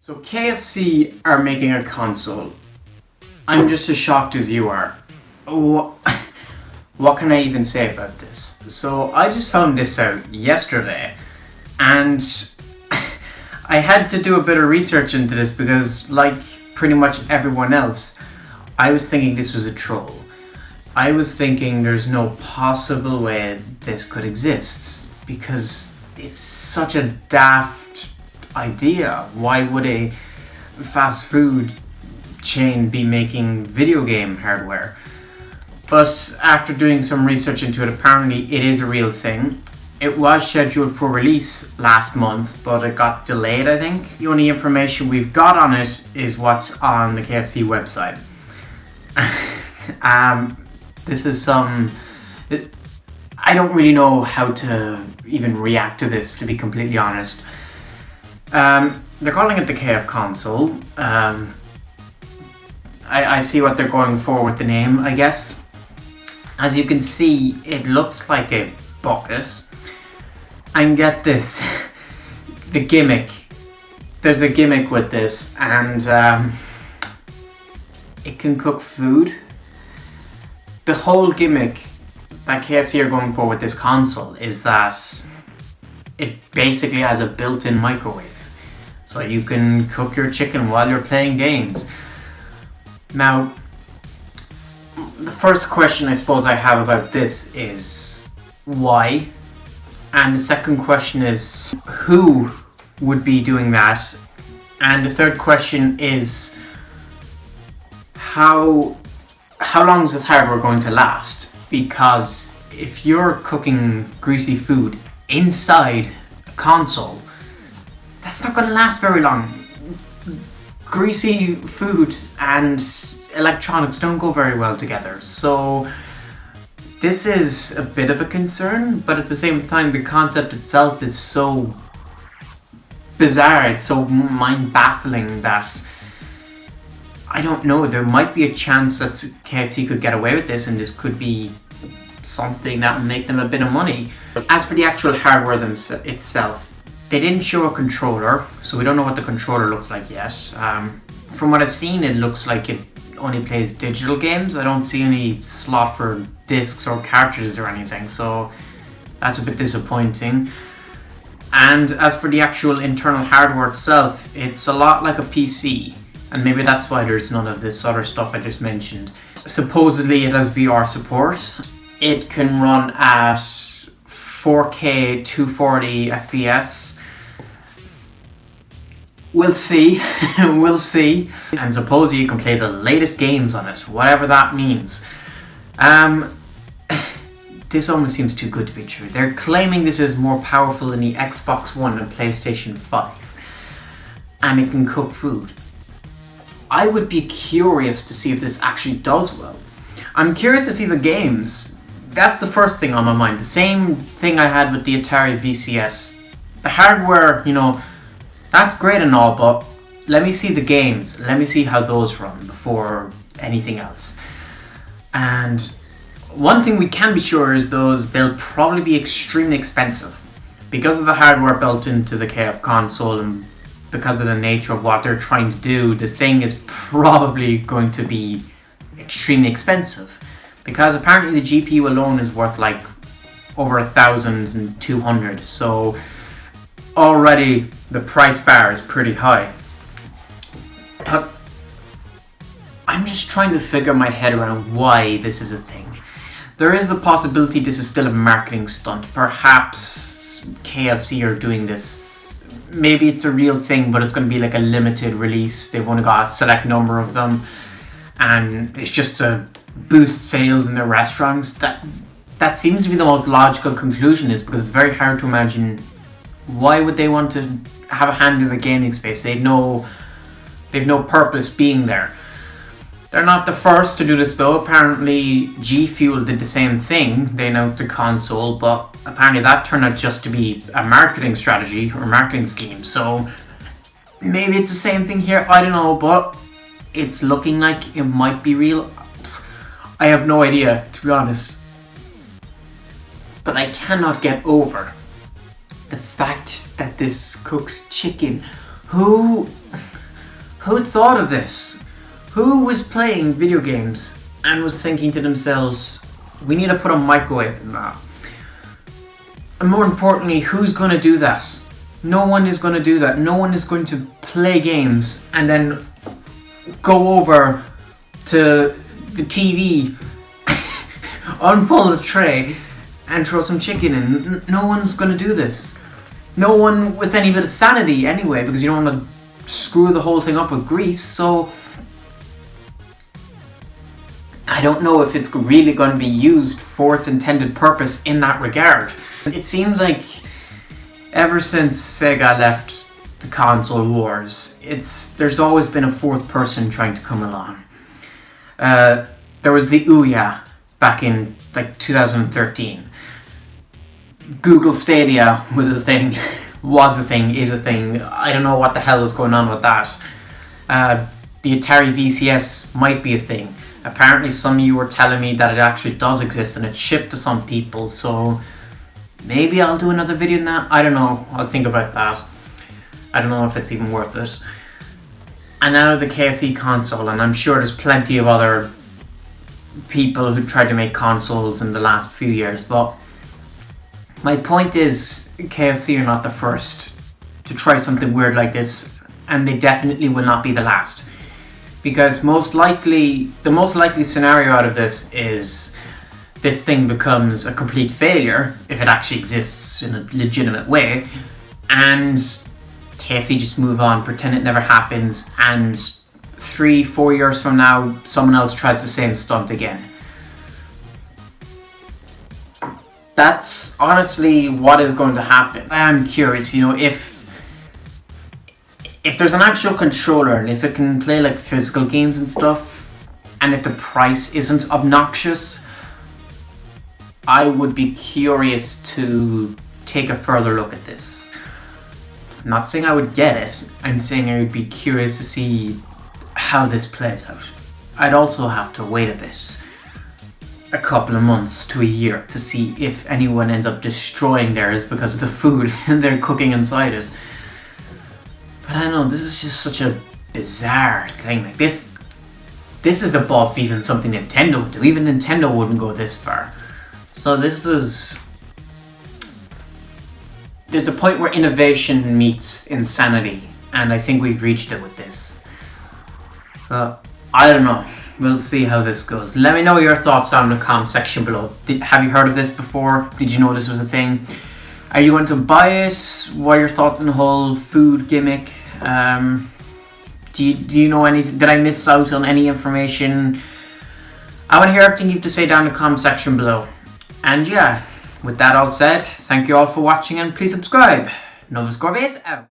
So KFC are making a console. I'm just as shocked as you are. What can I even say about this? So I just found this out yesterday, and I had to do a bit of research into this because, like pretty much everyone else, I was thinking this was a troll. I was thinking there's no possible way this could exist because it's such a daft idea. Why would a fast food chain be making video game hardware? But after doing some research into it, apparently it is a real thing. It was scheduled for release last month, but it got delayed, I think. The only information we've got on it is what's on the KFC website. This is I don't really know how to even react to this, to be completely honest. They're calling it the KF console. I see what they're going for with the name, I guess. As you can see, it looks like a bucket. And get this, the gimmick. There's a gimmick with this, and it can cook food. The whole gimmick that KFC are going for with this console is that it basically has a built-in microwave. So you can cook your chicken while you're playing games. Now, the first question I suppose I have about this is why? And the second question is who would be doing that? And the third question is how long is this hardware going to last? Because if you're cooking greasy food inside a console, that's not going to last very long. Greasy food and electronics don't go very well together. So this is a bit of a concern, but at the same time the concept itself is so bizarre, it's so mind-baffling that I don't know, there might be a chance that KFC could get away with this and this could be something that will make them a bit of money. As for the actual hardware itself, they didn't show a controller, so we don't know what the controller looks like yet. From what I've seen, it looks like it only plays digital games. I don't see any slot for discs or cartridges or anything, so that's a bit disappointing. And as for the actual internal hardware itself, it's a lot like a PC. And maybe that's why there's none of this other stuff I just mentioned. Supposedly it has VR support. It can run at 4K 240 FPS. We'll see. We'll see. And supposedly you can play the latest games on it, whatever that means. This almost seems too good to be true. They're claiming this is more powerful than the Xbox One and PlayStation 5. And it can cook food. I would be curious to see if this actually does well. I'm curious to see the games. That's the first thing on my mind. The same thing I had with the Atari VCS. The hardware, that's great and all, but let me see the games. Let me see how those run before anything else. And one thing we can be sure is they'll probably be extremely expensive. Because of the hardware built into the KF console and because of the nature of what they're trying to do, the thing is probably going to be extremely expensive. Because apparently the GPU alone is worth like over 1,200. So already the price bar is pretty high. But I'm just trying to figure my head around why this is a thing. There is the possibility this is still a marketing stunt. Perhaps KFC are doing this. Maybe it's a real thing, but it's going to be like a limited release. They've only got a select number of them. And it's just to boost sales in their restaurants. That seems to be the most logical conclusion, is because it's very hard to imagine why would they want to have a hand in the gaming space. They've no purpose being there. They're not the first to do this though. Apparently G Fuel did the same thing. They announced a console, but apparently that turned out just to be a marketing strategy or marketing scheme. So maybe it's the same thing here. I don't know, but it's looking like it might be real. I have no idea, to be honest. But I cannot get over the fact that this cooks chicken. Who Who thought of this? Who was playing video games and was thinking to themselves, we need to put a microwave in that? And more importantly, who's going to do that? No one is going to do that. No one is going to play games and then go over to the TV, unpull the tray and throw some chicken in. No one's going to do this. No one with any bit of sanity anyway, because you don't want to screw the whole thing up with grease. So I don't know if it's really going to be used for its intended purpose in that regard. It seems like ever since Sega left the console wars, there's always been a fourth person trying to come along. There was the Ouya back in like 2013. Google Stadia was a thing, is a thing. I don't know what the hell is going on with that. The Atari VCS might be a thing. Apparently some of you were telling me that it actually does exist and it's shipped to some people, so maybe I'll do another video on that. I don't know. I'll think about that. I don't know if it's even worth it. And now the KFC console, and I'm sure there's plenty of other people who tried to make consoles in the last few years, but my point is KFC are not the first to try something weird like this, and they definitely will not be the last. Because the most likely scenario out of this is this thing becomes a complete failure, if it actually exists in a legitimate way, and KFC just move on, pretend it never happens, and 3-4 years from now, someone else tries the same stunt again. That's honestly what is going to happen. I am curious, if there's an actual controller and if it can play like physical games and stuff, and if the price isn't obnoxious, I would be curious to take a further look at this. I'm not saying I would get it, I'm saying I would be curious to see how this plays out. I'd also have to wait a bit, a couple of months to a year, to see if anyone ends up destroying theirs because of the food they're cooking inside it. But I don't know, this is just such a bizarre thing. Like this is above even something Nintendo would do. Even Nintendo wouldn't go this far. So there's a point where innovation meets insanity, and I think we've reached it with this. I don't know. We'll see how this goes. Let me know your thoughts down in the comment section below. Have you heard of this before? Did you know this was a thing? Are you going to buy it? What are your thoughts on the whole food gimmick? Do you know anything? Did I miss out on any information? I want to hear everything you have to say down in the comment section below. And yeah, with that all said, thank you all for watching and please subscribe. Novus Corvus out.